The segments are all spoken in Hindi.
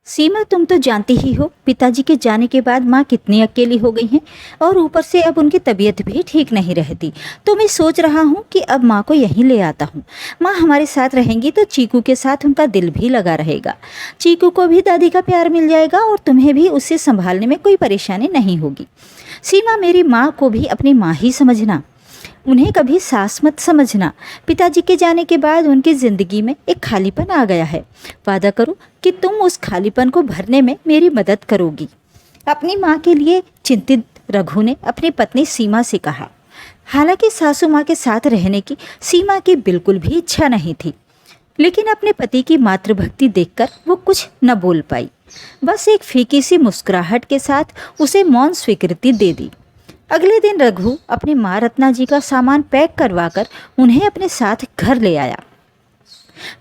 सीमा, तुम तो जानती ही हो पिताजी के जाने के बाद माँ कितनी अकेली हो गई हैं और ऊपर से अब उनकी तबीयत भी ठीक नहीं रहती। तो मैं सोच रहा हूँ कि अब माँ को यहीं ले आता हूँ। माँ हमारे साथ रहेंगी तो चीकू के साथ उनका दिल भी लगा रहेगा। चीकू को भी दादी का प्यार मिल जाएगा और तुम्हें भी उसे संभालने में कोई परेशानी नहीं होगी। सीमा, मेरी माँ को भी अपनी माँ ही समझना, उन्हें कभी सास मत समझना। पिताजी के जाने के बाद उनकी ज़िंदगी में एक खालीपन आ गया है। वादा करो कि तुम उस खालीपन को भरने में मेरी मदद करोगी। अपनी माँ के लिए चिंतित रघु ने अपनी पत्नी सीमा से कहा। हालांकि सासू माँ के साथ रहने की सीमा की बिल्कुल भी इच्छा नहीं थी, लेकिन अपने पति की मातृभक्ति देखकर वो कुछ न बोल पाई। बस एक फीकी सी मुस्कुराहट के साथ उसे मौन स्वीकृति दे दी। अगले दिन रघु अपनी माँ रत्ना जी का सामान पैक करवाकर उन्हें अपने साथ घर ले आया।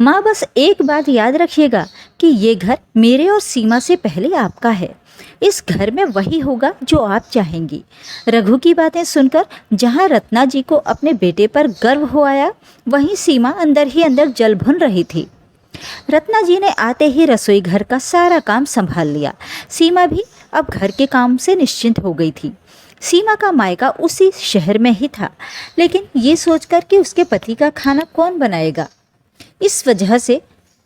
माँ, बस एक बात याद रखिएगा कि ये घर मेरे और सीमा से पहले आपका है। इस घर में वही होगा जो आप चाहेंगी। रघु की बातें सुनकर जहाँ रत्ना जी को अपने बेटे पर गर्व हो आया, वहीं सीमा अंदर ही अंदर जल भुन रही थी। रत्ना जी ने आते ही रसोई घर का सारा काम संभाल लिया। सीमा भी अब घर के काम से निश्चिंत हो गई थी। सीमा का मायका उसी शहर में ही था, लेकिन ये सोचकर कि उसके पति का खाना कौन बनाएगा, इस वजह से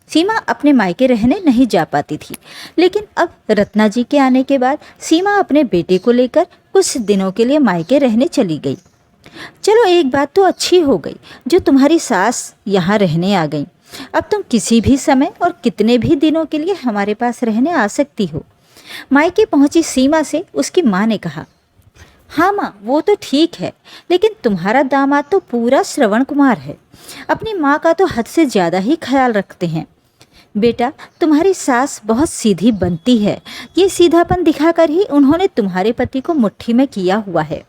सीमा अपने मायके रहने नहीं जा पाती थी। लेकिन अब रत्ना जी के आने के बाद सीमा अपने बेटे को लेकर कुछ दिनों के लिए मायके रहने चली गई। चलो, एक बात तो अच्छी हो गई जो तुम्हारी सास यहाँ रहने आ गई। अब तुम किसी भी समय और कितने भी दिनों के लिए हमारे पास रहने आ सकती हो। मायके पहुंची सीमा से उसकी माँ ने कहा। हाँ माँ, वो तो ठीक है, लेकिन तुम्हारा दामाद तो पूरा श्रवण कुमार है। अपनी माँ का तो हद से ज़्यादा ही ख्याल रखते हैं। बेटा, तुम्हारी सास बहुत सीधी बनती है। ये सीधापन दिखाकर ही उन्होंने तुम्हारे पति को मुट्ठी में किया हुआ है।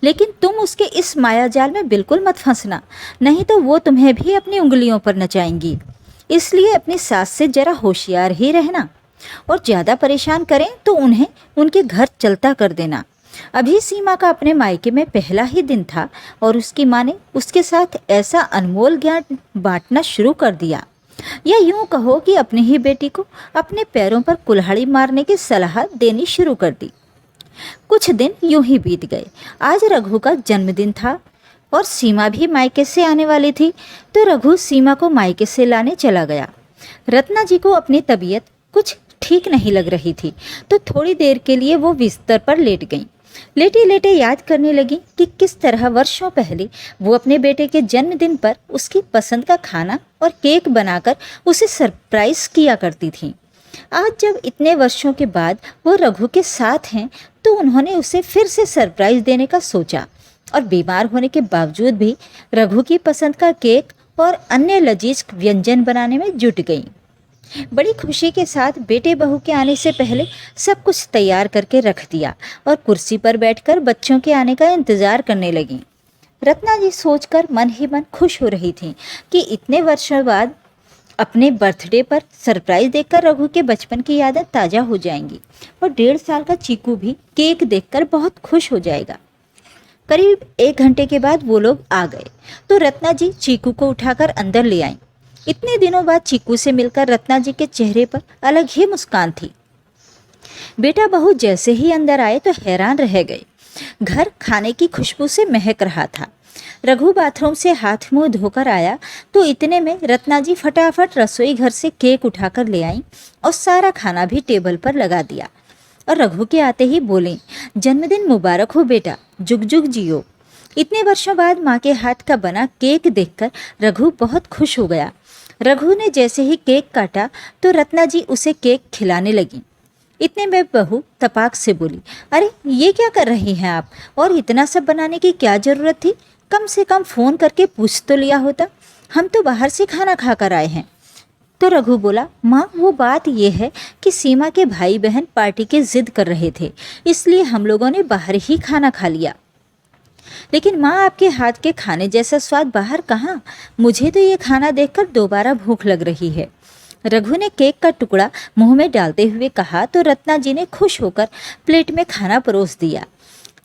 लेकिन तुम उसके इस मायाजाल में बिल्कुल मत फंसना, नहीं तो वो तुम्हें भी अपनी उंगलियों पर नचाएंगी। इसलिए अपनी सास से जरा होशियार ही रहना, और ज़्यादा परेशान करें तो उन्हें उनके घर चलता कर देना। अभी सीमा का अपने मायके में पहला ही दिन था और उसकी माँ ने उसके साथ ऐसा अनमोल ज्ञान बांटना शुरू कर दिया, या यूं कहो कि अपनी ही बेटी को अपने पैरों पर कुल्हाड़ी मारने की सलाह देनी शुरू कर दी। कुछ दिन यूं ही बीत गए। आज रघु का जन्मदिन था और सीमा भी मायके से आने वाली थी, तो रघु सीमा को मायके से लाने चला गया। रत्ना जी को अपनी तबीयत कुछ ठीक नहीं लग रही थी, तो थोड़ी देर के लिए वो बिस्तर पर लेट गईं। लेटे लेटे याद करने लगी कि किस तरह वर्षों पहले वो अपने बेटे के जन्मदिन पर उसकी पसंद का खाना और केक बनाकर उसे सरप्राइज किया करती थी। आज जब इतने वर्षों के बाद वो रघु के साथ हैं, तो उन्होंने उसे फिर से सरप्राइज देने का सोचा और बीमार होने के बावजूद भी रघु की पसंद का केक और अन्य लजीज व्यंजन बनाने में जुट गईं। बड़ी खुशी के साथ बेटे बहू के आने से पहले सब कुछ तैयार करके रख दिया और कुर्सी पर बैठकर बच्चों के आने का इंतजार करने लगी। रत्ना जी सोचकर मन ही मन खुश हो रही थी कि इतने वर्षों बाद अपने बर्थडे पर सरप्राइज देखकर रघु के बचपन की यादें ताज़ा हो जाएंगी और 1.5 साल का चीकू भी केक देखकर बहुत खुश हो जाएगा। करीब 1 घंटे के बाद वो लोग आ गए, तो रत्ना जी चीकू को उठाकर अंदर ले आईं। इतने दिनों बाद चीकू से मिलकर रत्ना जी के चेहरे पर अलग ही मुस्कान थी। बेटा बहू जैसे ही अंदर आए तो हैरान रह गए। घर खाने की खुशबू से महक रहा था। रघु बाथरूम से हाथ मुंह धोकर आया तो इतने में रत्ना जी फटाफट रसोई घर से केक उठाकर ले आईं और सारा खाना भी टेबल पर लगा दिया और रघु के आते ही बोली, जन्मदिन मुबारक हो बेटा, जुग जुग जियो। इतने वर्षों बाद माँ के हाथ का बना केक देखकर रघु बहुत खुश हो गया। रघु ने जैसे ही केक काटा तो रत्ना जी उसे केक खिलाने लगी। इतने में बहू तपाक से बोली, अरे ये क्या कर रही हैं आप, और इतना सब बनाने की क्या ज़रूरत थी? कम से कम फ़ोन करके पूछ तो लिया होता, हम तो बाहर से खाना खा कर आए हैं। तो रघु बोला, माँ वो बात ये है कि सीमा के भाई बहन पार्टी के ज़िद कर रहे थे, इसलिए हम लोगों ने बाहर ही खाना खा लिया। लेकिन माँ, आपके हाथ के खाने जैसा स्वाद बाहर कहाँ? मुझे तो ये खाना देखकर दोबारा भूख लग रही है। रघु ने केक का टुकड़ा मुंह में डालते हुए कहा तो रत्ना जी ने खुश होकर प्लेट में खाना परोस दिया।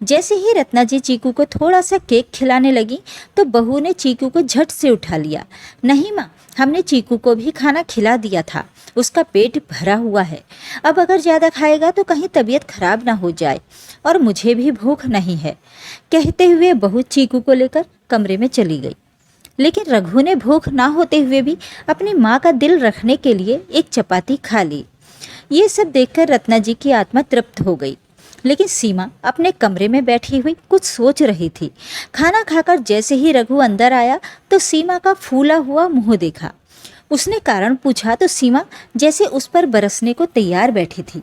जैसे ही रत्ना जी चीकू को थोड़ा सा केक खिलाने लगी तो बहू ने चीकू को झट से उठा लिया। नहीं माँ, हमने चीकू को भी खाना खिला दिया था, उसका पेट भरा हुआ है। अब अगर ज़्यादा खाएगा तो कहीं तबीयत खराब ना हो जाए, और मुझे भी भूख नहीं है। कहते हुए बहू चीकू को लेकर कमरे में चली गई। लेकिन रघु ने भूख ना होते हुए भी अपनी माँ का दिल रखने के लिए एक चपाती खा ली। ये सब देखकर रत्ना जी की आत्मा तृप्त हो गई। लेकिन सीमा अपने कमरे में बैठी हुई कुछ सोच रही थी। खाना खाकर जैसे ही रघु अंदर आया तो सीमा का फूला हुआ मुंह देखा। उसने कारण पूछा तो सीमा जैसे उस पर बरसने को तैयार बैठी थी।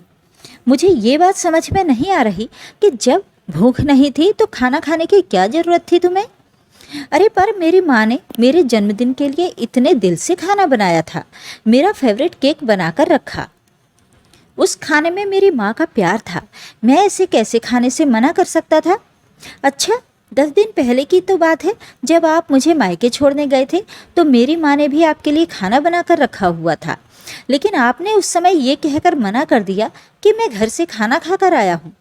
मुझे ये बात समझ में नहीं आ रही कि जब भूख नहीं थी तो खाना खाने की क्या ज़रूरत थी तुम्हें? अरे पर मेरी माँ ने मेरे जन्मदिन के लिए इतने दिल से खाना बनाया था, मेरा फेवरेट केक बनाकर रखा। उस खाने में मेरी माँ का प्यार था, मैं ऐसे कैसे खाने से मना कर सकता था? अच्छा, 10 दिन पहले की तो बात है, जब आप मुझे मायके छोड़ने गए थे तो मेरी माँ ने भी आपके लिए खाना बनाकर रखा हुआ था। लेकिन आपने उस समय ये कहकर मना कर दिया कि मैं घर से खाना खाकर आया हूँ,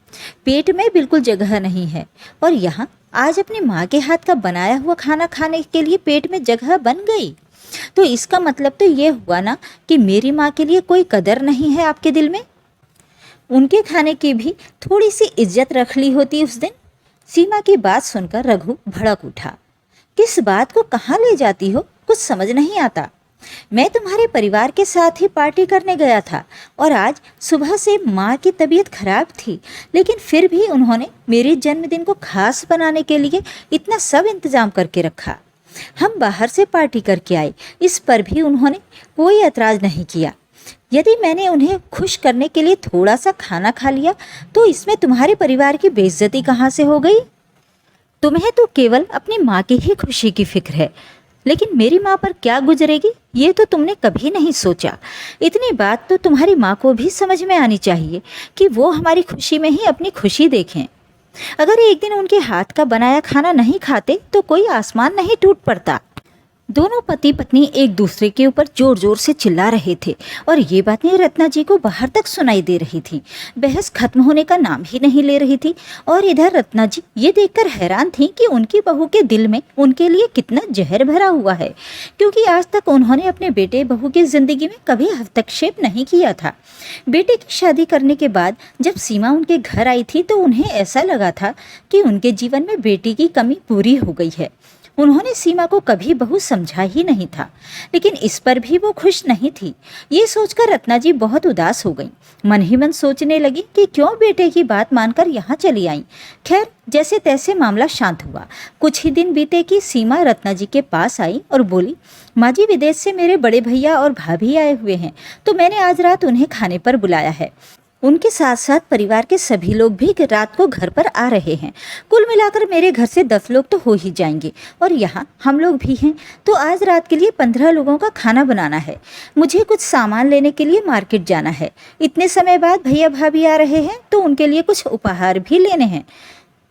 पेट में बिल्कुल जगह नहीं है। और यहाँ आज अपनी माँ के हाथ का बनाया हुआ खाना खाने के लिए पेट में जगह बन गई। तो इसका मतलब तो ये हुआ ना कि मेरी माँ के लिए कोई कदर नहीं है आपके दिल में? उनके खाने की भी थोड़ी सी इज्जत रख ली होती उस दिन। सीमा की बात सुनकर रघु भड़क उठा। किस बात को कहाँ ले जाती हो, कुछ समझ नहीं आता। मैं तुम्हारे परिवार के साथ ही पार्टी करने गया था और आज सुबह से माँ की तबीयत खराब थी, लेकिन फिर भी उन्होंने मेरे जन्मदिन को खास बनाने के लिए इतना सब इंतज़ाम करके रखा। हम बाहर से पार्टी करके आए, इस पर भी उन्होंने कोई एतराज़ नहीं किया। यदि मैंने उन्हें खुश करने के लिए थोड़ा सा खाना खा लिया तो इसमें तुम्हारे परिवार की बेइज्जती कहाँ से हो गई? तुम्हें तो केवल अपनी माँ की ही खुशी की फिक्र है, लेकिन मेरी माँ पर क्या गुजरेगी ये तो तुमने कभी नहीं सोचा। इतनी बात तो तुम्हारी माँ को भी समझ में आनी चाहिए कि वो हमारी खुशी में ही अपनी खुशी देखें। अगर एक दिन उनके हाथ का बनाया खाना नहीं खाते तो कोई आसमान नहीं टूट पड़ता। दोनों पति पत्नी एक दूसरे के ऊपर जोर जोर से चिल्ला रहे थे और ये बातें रत्ना जी को बाहर तक सुनाई दे रही थी। बहस खत्म होने का नाम ही नहीं ले रही थी और इधर रत्ना जी ये देखकर हैरान थी कि उनकी बहू के दिल में उनके लिए कितना जहर भरा हुआ है, क्योंकि आज तक उन्होंने अपने बेटे बहू की ज़िंदगी में कभी हस्तक्षेप नहीं किया था। बेटे की शादी करने के बाद जब सीमा उनके घर आई थी तो उन्हें ऐसा लगा था कि उनके जीवन में बेटी की कमी पूरी हो गई है। उन्होंने सीमा को कभी बहू समझा ही नहीं था, लेकिन इस पर भी वो खुश नहीं थी। ये सोचकर रत्ना जी बहुत उदास हो गई। मन ही मन सोचने लगी कि क्यों बेटे की बात मानकर यहाँ चली आई। खैर, जैसे तैसे मामला शांत हुआ। कुछ ही दिन बीते कि सीमा रत्ना जी के पास आई और बोली, माँ जी, विदेश से मेरे बड़े भैया और भाभी आए हुए हैं, तो मैंने आज रात उन्हें खाने पर बुलाया है। उनके साथ साथ परिवार के सभी लोग भी रात को घर पर आ रहे हैं। कुल मिलाकर मेरे घर से 10 लोग तो हो ही जाएंगे और यहाँ हम लोग भी हैं, तो आज रात के लिए 15 लोगों का खाना बनाना है। मुझे कुछ सामान लेने के लिए मार्केट जाना है। इतने समय बाद भैया भाभी आ रहे हैं तो उनके लिए कुछ उपहार भी लेने हैं।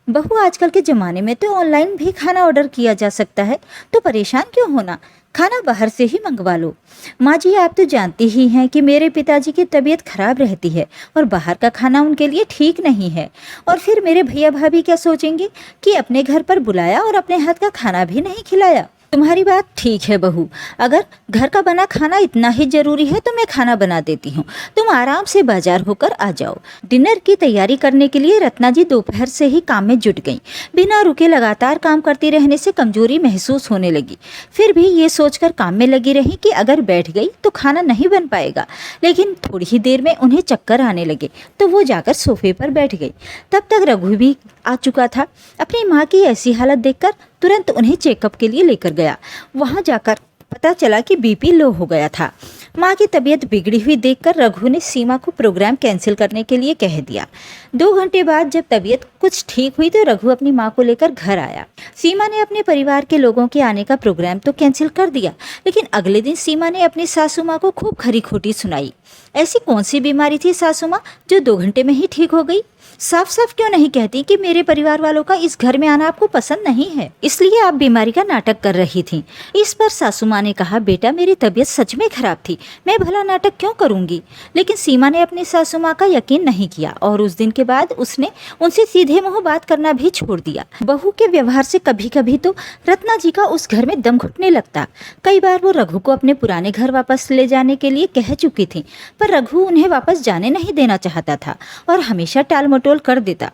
बहू, आजकल के ज़माने में तो ऑनलाइन भी खाना ऑर्डर किया जा सकता है, तो परेशान क्यों होना, खाना बाहर से ही मंगवा लो। माँ जी, आप तो जानती ही हैं कि मेरे पिताजी की तबीयत खराब रहती है और बाहर का खाना उनके लिए ठीक नहीं है। और फिर मेरे भैया भाभी क्या सोचेंगे कि अपने घर पर बुलाया और अपने हाथ का खाना भी नहीं खिलाया। तुम्हारी बात ठीक है बहू, अगर घर का बना खाना इतना ही ज़रूरी है तो मैं खाना बना देती हूँ, तुम आराम से बाजार होकर आ जाओ। डिनर की तैयारी करने के लिए रत्ना जी दोपहर से ही काम में जुट गईं। बिना रुके लगातार काम करती रहने से कमजोरी महसूस होने लगी। फिर भी ये सोचकर काम में लगी रही कि अगर बैठ गई तो खाना नहीं बन पाएगा। लेकिन थोड़ी ही देर में उन्हें चक्कर आने लगे तो वो जाकर सोफे पर बैठ गई। तब तक रघु भी आ चुका था। अपनी माँ की ऐसी हालत देखकर तुरंत उन्हें चेकअप के लिए लेकर गया। वहाँ जाकर पता चला कि बीपी लो हो गया था। माँ की तबीयत बिगड़ी हुई देखकर रघु ने सीमा को प्रोग्राम कैंसिल करने के लिए कह दिया। 2 घंटे बाद जब तबीयत कुछ ठीक हुई तो रघु अपनी माँ को लेकर घर आया। सीमा ने अपने परिवार के लोगों के आने का प्रोग्राम तो कैंसिल कर दिया, लेकिन अगले दिन सीमा ने अपनी सासू माँ को खूब खरी खोटी सुनाई। ऐसी कौन सी बीमारी थी सासू माँ जो 2 घंटे में ही ठीक हो गई? साफ साफ क्यों नहीं कहती कि मेरे परिवार वालों का इस घर में आना आपको पसंद नहीं है, इसलिए आप बीमारी का नाटक कर रही थी। इस पर सासू माँ ने कहा, बेटा मेरी तबीयत सच में खराब थी, मैं भला नाटक क्यों करूंगी। लेकिन सीमा ने अपनी सासू माँ का यकीन नहीं किया और उस दिन के बाद उसने उनसे सीधे मुंह बात करना भी छोड़ दिया। बहू के व्यवहार से कभी कभी तो रत्ना जी का उस घर में दम घुटने लगता। कई बार वो रघु को अपने पुराने घर वापस ले जाने के लिए कह चुकी थी, पर रघु उन्हें वापस जाने नहीं देना चाहता था और हमेशा टाल मटोल कर देता।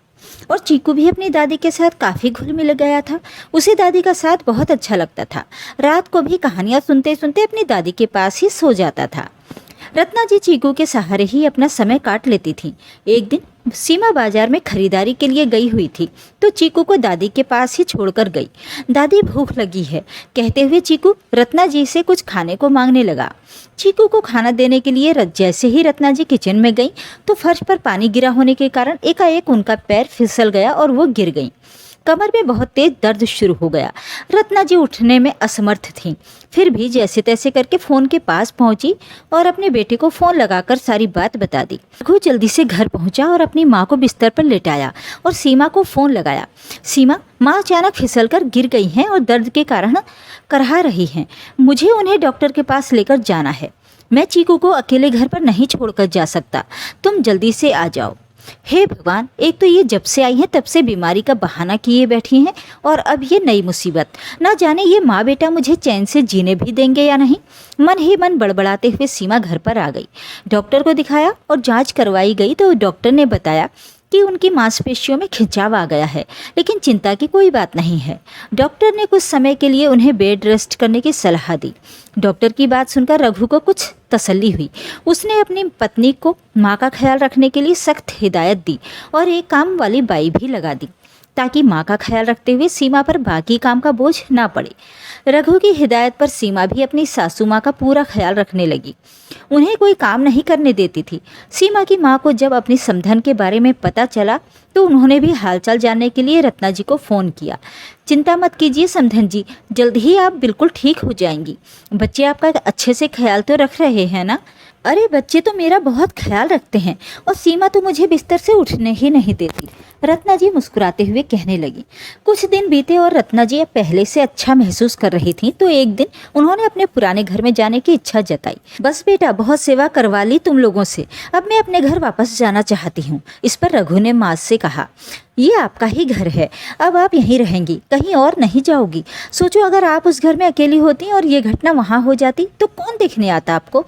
और चीकू भी अपनी दादी के साथ काफ़ी घुल मिल गया था। उसे दादी का साथ बहुत अच्छा लगता था। रात को भी कहानियाँ सुनते सुनते अपनी दादी के पास ही सो जाता था। रत्ना जी चीकू के सहारे ही अपना समय काट लेती थी। एक दिन सीमा बाजार में खरीदारी के लिए गई हुई थी तो चीकू को दादी के पास ही छोड़कर गई। दादी भूख लगी है कहते हुए चीकू रत्ना जी से कुछ खाने को मांगने लगा। चीकू को खाना देने के लिए जैसे ही रत्ना जी किचन में गई तो फर्श पर पानी गिरा होने के कारण एकाएक उनका पैर फिसल गया और वो गिर गई। कमर में बहुत तेज दर्द शुरू हो गया। रत्ना जी उठने में असमर्थ थीं, फिर भी जैसे तैसे करके फ़ोन के पास पहुंची और अपने बेटे को फ़ोन लगाकर सारी बात बता दी। रघु जल्दी से घर पहुंचा और अपनी माँ को बिस्तर पर लेटाया और सीमा को फ़ोन लगाया। सीमा, माँ अचानक फिसल कर गिर गई हैं और दर्द के कारण करहा रही हैं। मुझे उन्हें डॉक्टर के पास लेकर जाना है। मैं चीकू को अकेले घर पर नहीं छोड़कर जा सकता, तुम जल्दी से आ जाओ। हे भगवान, एक तो ये जब से आई हैं तब से बीमारी का बहाना किए बैठी हैं और अब ये नई मुसीबत। ना जाने ये माँ बेटा मुझे चैन से जीने भी देंगे या नहीं। मन ही मन बड़बड़ाते हुए सीमा घर पर आ गई। डॉक्टर को दिखाया और जांच करवाई गई तो डॉक्टर ने बताया कि उनकी मांसपेशियों में खिंचाव आ गया है, लेकिन चिंता की कोई बात नहीं है। डॉक्टर ने कुछ समय के लिए उन्हें बेड रेस्ट करने की सलाह दी। डॉक्टर की बात सुनकर रघु को कुछ तसल्ली हुई। उसने अपनी पत्नी को माँ का ख्याल रखने के लिए सख्त हिदायत दी और एक काम वाली बाई भी लगा दी ताकि माँ का ख्याल रखते हुए सीमा पर बाकी काम का बोझ ना पड़े। रघु की हिदायत पर सीमा भी अपनी सासू माँ का पूरा ख्याल रखने लगी। उन्हें कोई काम नहीं करने देती थी। सीमा की माँ को जब अपनी समधन के बारे में पता चला तो उन्होंने भी हालचाल जानने के लिए रत्ना जी को फ़ोन किया। चिंता मत कीजिए समधन जी, जल्द ही आप बिल्कुल ठीक हो जाएंगी। बच्चे आपका अच्छे से ख्याल तो रख रहे हैं ना? अरे बच्चे तो मेरा बहुत ख्याल रखते हैं और सीमा तो मुझे बिस्तर से उठने ही नहीं देती, रत्ना जी मुस्कुराते हुए कहने लगी। कुछ दिन बीते और रत्ना जी अब पहले से अच्छा महसूस कर रही थीं तो एक दिन उन्होंने अपने पुराने घर में जाने की इच्छा जताई। बस बेटा, बहुत सेवा करवा ली तुम लोगों से, अब मैं अपने घर वापस जाना चाहती हूँ। इस पर रघु ने माँ से कहा, ये आपका ही घर है, अब आप यहीं रहेंगी, कहीं और नहीं जाओगी। सोचो अगर आप उस घर में अकेली होती और ये घटना वहाँ हो जाती तो कौन देखने आता आपको।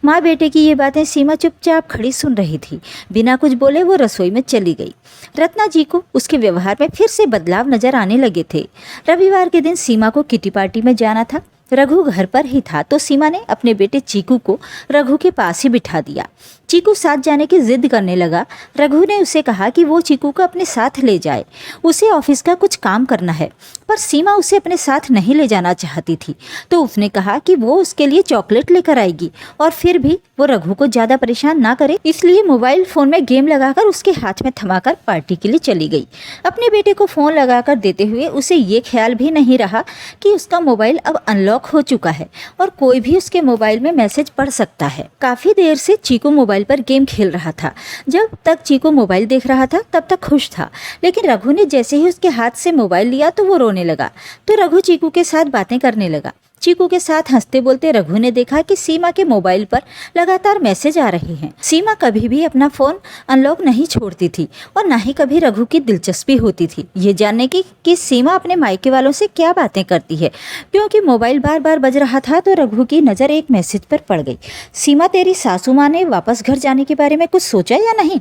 माँ बेटे की ये बातें सीमा चुपचाप खड़ी सुन रही थी। बिना कुछ बोले वो रसोई में चली गई। रत्ना जी को उसके व्यवहार में फिर से बदलाव नजर आने लगे थे। रविवार के दिन सीमा को किटी पार्टी में जाना था। रघु घर पर ही था तो सीमा ने अपने बेटे चीकू को रघु के पास ही बिठा दिया। चीकू साथ जाने की जिद करने लगा। रघु ने उसे कहा कि वो चीकू को अपने साथ ले जाए, उसे ऑफिस का कुछ काम करना है, पर सीमा उसे अपने साथ नहीं ले जाना चाहती थी तो उसने कहा कि वो उसके लिए चॉकलेट लेकर आएगी और फिर भी वो रघु को ज़्यादा परेशान ना करे, इसलिए मोबाइल फ़ोन में गेम लगाकर उसके हाथ में थमाकर पार्टी के लिए चली गई। अपने बेटे को फ़ोन लगाकर देते हुए उसे ये ख्याल भी नहीं रहा कि उसका मोबाइल अब अनलॉक हो चुका है और कोई भी उसके मोबाइल में मैसेज पढ़ सकता है। काफ़ी देर से चीकू मोबाइल पर गेम खेल रहा था। जब तक चीकू मोबाइल देख रहा था तब तक खुश था, लेकिन रघु ने जैसे ही उसके हाथ से मोबाइल लिया तो वो रोने लगा। तो रघु चीकू के साथ बातें करने लगा। चीकू के साथ हंसते बोलते रघु ने देखा कि सीमा के मोबाइल पर लगातार मैसेज आ रहे हैं। सीमा कभी भी अपना फ़ोन अनलॉक नहीं छोड़ती थी और ना ही कभी रघु की दिलचस्पी होती थी ये जानने की कि सीमा अपने मायके वालों से क्या बातें करती है। क्योंकि मोबाइल बार बार बज रहा था तो रघु की नज़र एक मैसेज पर पड़ गई। सीमा, तेरी सासू माँ ने वापस घर जाने के बारे में कुछ सोचा या नहीं?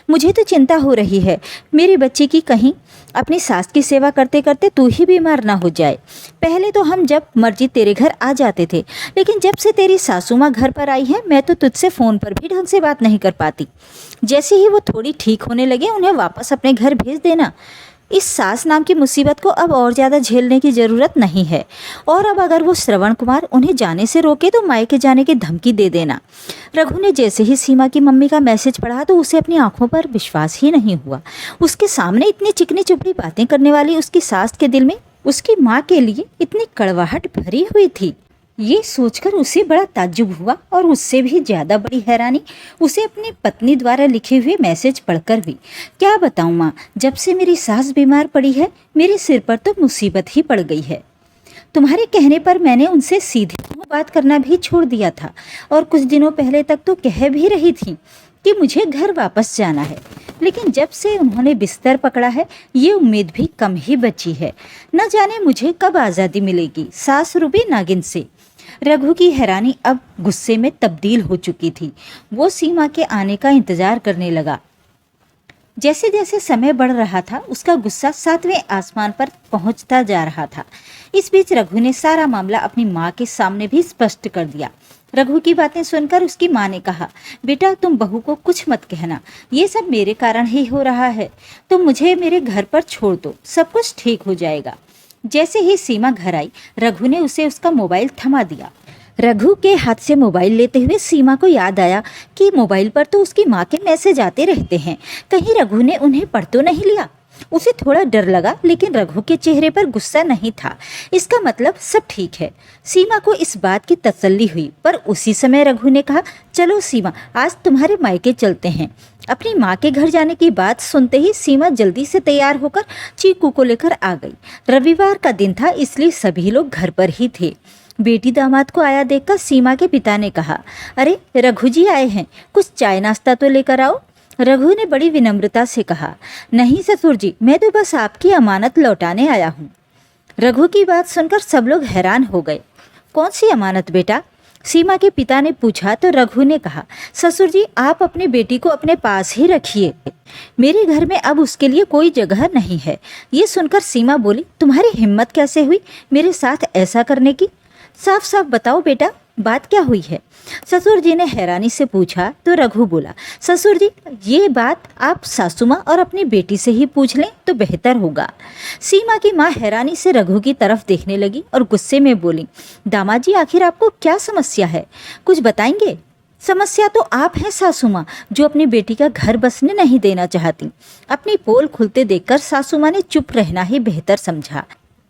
मुझे तो चिंता हो रही है मेरी बच्ची की कहीं अपनी सास की सेवा करते करते तू ही बीमार ना हो जाए। पहले तो हम जब मर्जी तेरे घर आ जाते थे, लेकिन जब से तेरी सासू माँ घर पर आई है मैं तो तुझसे फ़ोन पर भी ढंग से बात नहीं कर पाती। जैसे ही वो थोड़ी ठीक होने लगे उन्हें वापस अपने घर भेज देना। इस सास नाम की मुसीबत को अब और ज़्यादा झेलने की ज़रूरत नहीं है और अब अगर वो श्रवण कुमार उन्हें जाने से रोके तो मायके जाने की धमकी दे देना। रघु ने जैसे ही सीमा की मम्मी का मैसेज पढ़ा तो उसे अपनी आंखों पर विश्वास ही नहीं हुआ। उसके सामने इतनी चिकनी चुपड़ी बातें करने वाली उसकी सास के दिल में उसकी माँ के लिए इतनी कड़वाहट भरी हुई थी। ये सोचकर उसे बड़ा ताज्जुब हुआ और उससे भी ज़्यादा बड़ी हैरानी उसे अपनी पत्नी द्वारा लिखे हुए मैसेज पढ़कर हुई। क्या बताऊँ माँ, जब से मेरी सास बीमार पड़ी है मेरे सिर पर तो मुसीबत ही पड़ गई है। तुम्हारे कहने पर मैंने उनसे सीधे मुँह बात करना भी छोड़ दिया था और कुछ दिनों पहले तक तो कह भी रही थी कि मुझे घर वापस जाना है, लेकिन जब से उन्होंने बिस्तर पकड़ा है ये उम्मीद भी कम ही बची है। न जाने मुझे कब आज़ादी मिलेगी सास रूपी नागिन से। रघु की हैरानी अब गुस्से में तब्दील हो चुकी थी। वो सीमा के आने का इंतजार करने लगा। जैसे जैसे समय बढ़ रहा था उसका गुस्सा 7वें आसमान पर पहुंचता जा रहा था। इस बीच रघु ने सारा मामला अपनी माँ के सामने भी स्पष्ट कर दिया। रघु की बातें सुनकर उसकी माँ ने कहा, बेटा तुम बहू को कुछ मत कहना, ये सब मेरे कारण ही हो रहा है। तुम मुझे मेरे घर पर छोड़ दो, सब कुछ ठीक हो जाएगा। जैसे ही सीमा घर आई रघु ने उसे उसका मोबाइल थमा दिया। रघु के हाथ से मोबाइल लेते हुए सीमा को याद आया कि मोबाइल पर तो उसकी माँ के मैसेज आते रहते हैं, कहीं रघु ने उन्हें पढ़ तो नहीं लिया। उसे थोड़ा डर लगा, लेकिन रघु के चेहरे पर गुस्सा नहीं था। इसका मतलब सब ठीक है। सीमा को इस बात की तसल्ली हुई, पर उसी समय रघु ने कहा, चलो सीमा आज तुम्हारे मायके चलते हैं। अपनी माँ के घर जाने की बात सुनते ही सीमा जल्दी से तैयार होकर चीकू को लेकर आ गई। रविवार का दिन था, इसलिए सभी लोग घर पर ही थे। बेटी दामाद को आया देखकर सीमा के पिता ने कहा, अरे रघु जी आए हैं, कुछ चाय नाश्ता तो लेकर आओ। रघु ने बड़ी विनम्रता से कहा, नहीं ससुर जी, मैं तो बस आपकी अमानत लौटाने आया हूँ। रघु की बात सुनकर सब लोग हैरान हो गए। कौन सी अमानत बेटा? सीमा के पिता ने पूछा तो रघु ने कहा, ससुर जी आप अपनी बेटी को अपने पास ही रखिए, मेरे घर में अब उसके लिए कोई जगह नहीं है। ये सुनकर सीमा बोली, तुम्हारी हिम्मत कैसे हुई मेरे साथ ऐसा करने की? साफ साफ बताओ बेटा, बात क्या हुई है? ससुर जी ने हैरानी से पूछा तो रघु बोला, ससुर जी ये बात आप सासू माँ और अपनी बेटी से ही पूछ लें तो बेहतर होगा। सीमा की माँ हैरानी से रघु की तरफ देखने लगी और गुस्से में बोली, दामाद जी आखिर आपको क्या समस्या है, कुछ बताएंगे? समस्या तो आप हैं सासू माँ, जो अपनी बेटी का घर बसने नहीं देना चाहती। अपनी पोल खुलते देखकर सासू माँ ने चुप रहना ही बेहतर समझा।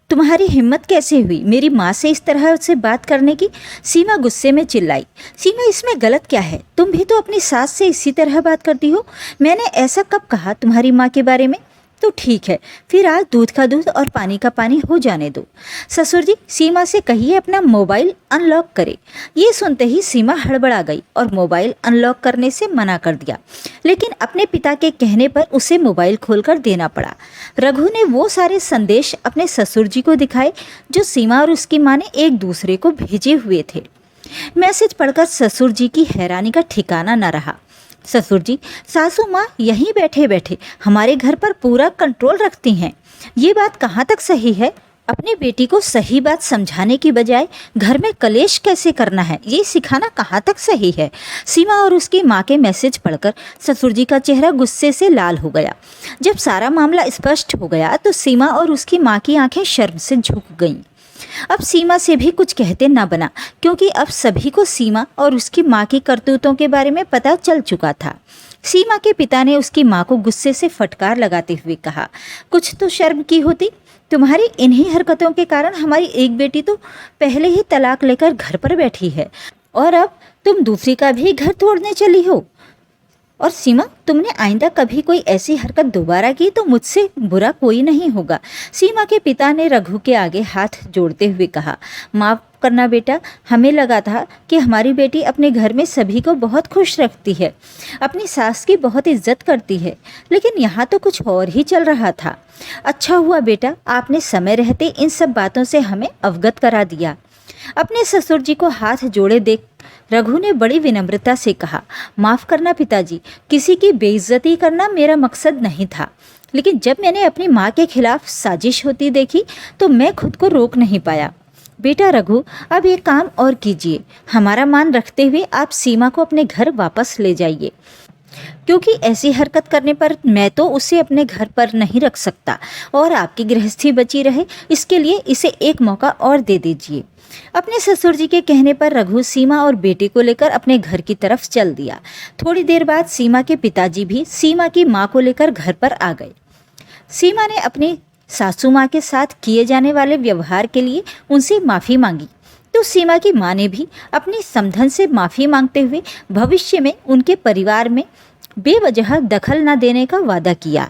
तुम्हारी हिम्मत कैसे हुई मेरी माँ से इस तरह से बात करने की? सीमा गुस्से में चिल्लाई। सीमा इसमें गलत क्या है? तुम भी तो अपनी सास से इसी तरह बात करती हो। मैंने ऐसा कब कहा तुम्हारी माँ के बारे में? तो ठीक है, फिर आज दूध का दूध और पानी का पानी हो जाने दो। ससुर जी सीमा से कहिए अपना मोबाइल अनलॉक करे। ये सुनते ही सीमा हड़बड़ा गई और मोबाइल अनलॉक करने से मना कर दिया, लेकिन अपने पिता के कहने पर उसे मोबाइल खोलकर देना पड़ा। रघु ने वो सारे संदेश अपने ससुर जी को दिखाए जो सीमा और उसकी माँ ने एक दूसरे को भेजे हुए थे। मैसेज पढ़कर ससुर जी की हैरानी का ठिकाना न रहा। ससुर जी सासू माँ यहीं बैठे बैठे हमारे घर पर पूरा कंट्रोल रखती हैं, ये बात कहाँ तक सही है? अपनी बेटी को सही बात समझाने की बजाय घर में कलेश कैसे करना है ये सिखाना कहाँ तक सही है? सीमा और उसकी माँ के मैसेज पढ़कर ससुर जी का चेहरा गुस्से से लाल हो गया। जब सारा मामला स्पष्ट हो गया तो सीमा और उसकी माँ की आंखें शर्म से झुक गईं। अब सीमा से भी कुछ कहते न बना, क्योंकि अब सभी को सीमा और उसकी माँ की करतूतों के बारे में पता चल चुका था। सीमा के पिता ने उसकी माँ को गुस्से से फटकार लगाते हुए कहा, कुछ तो शर्म की होती। तुम्हारी इन्हीं हरकतों के कारण हमारी एक बेटी तो पहले ही तलाक लेकर घर पर बैठी है और अब तुम दूसरी का भी घर तोड़ने चली हो। और सीमा तुमने आइंदा कभी कोई ऐसी हरकत दोबारा की तो मुझसे बुरा कोई नहीं होगा। सीमा के पिता ने रघु के आगे हाथ जोड़ते हुए कहा, माफ़ करना बेटा, हमें लगा था कि हमारी बेटी अपने घर में सभी को बहुत खुश रखती है, अपनी सास की बहुत इज्जत करती है, लेकिन यहाँ तो कुछ और ही चल रहा था। अच्छा हुआ बेटा आपने समय रहते इन सब बातों से हमें अवगत करा दिया। अपने ससुर जी को हाथ जोड़े देख रघु ने बड़ी विनम्रता से कहा, माफ़ करना पिताजी, किसी की बेइज्जती करना मेरा मकसद नहीं था, लेकिन जब मैंने अपनी माँ के खिलाफ साजिश होती देखी तो मैं खुद को रोक नहीं पाया। बेटा रघु अब एक काम और कीजिए, हमारा मान रखते हुए आप सीमा को अपने घर वापस ले जाइए, क्योंकि ऐसी हरकत करने पर मैं तो उसे अपने घर पर नहीं रख सकता और आपकी गृहस्थी बची रहे इसके लिए इसे एक मौका और दे दीजिए। अपने ससुर जी के कहने पर रघु सीमा और बेटे को लेकर अपने घर की तरफ चल दिया। थोड़ी देर बाद सीमा के पिताजी भी सीमा की माँ को लेकर घर पर आ गए। सीमा ने अपनी सासू माँ के साथ किए जाने वाले व्यवहार के लिए उनसे माफ़ी मांगी। तो सीमा की माँ ने भी अपनी समधन से माफ़ी मांगते हुए भविष्य में उनके परिवार में बेवजह दखल न देने का वादा किया।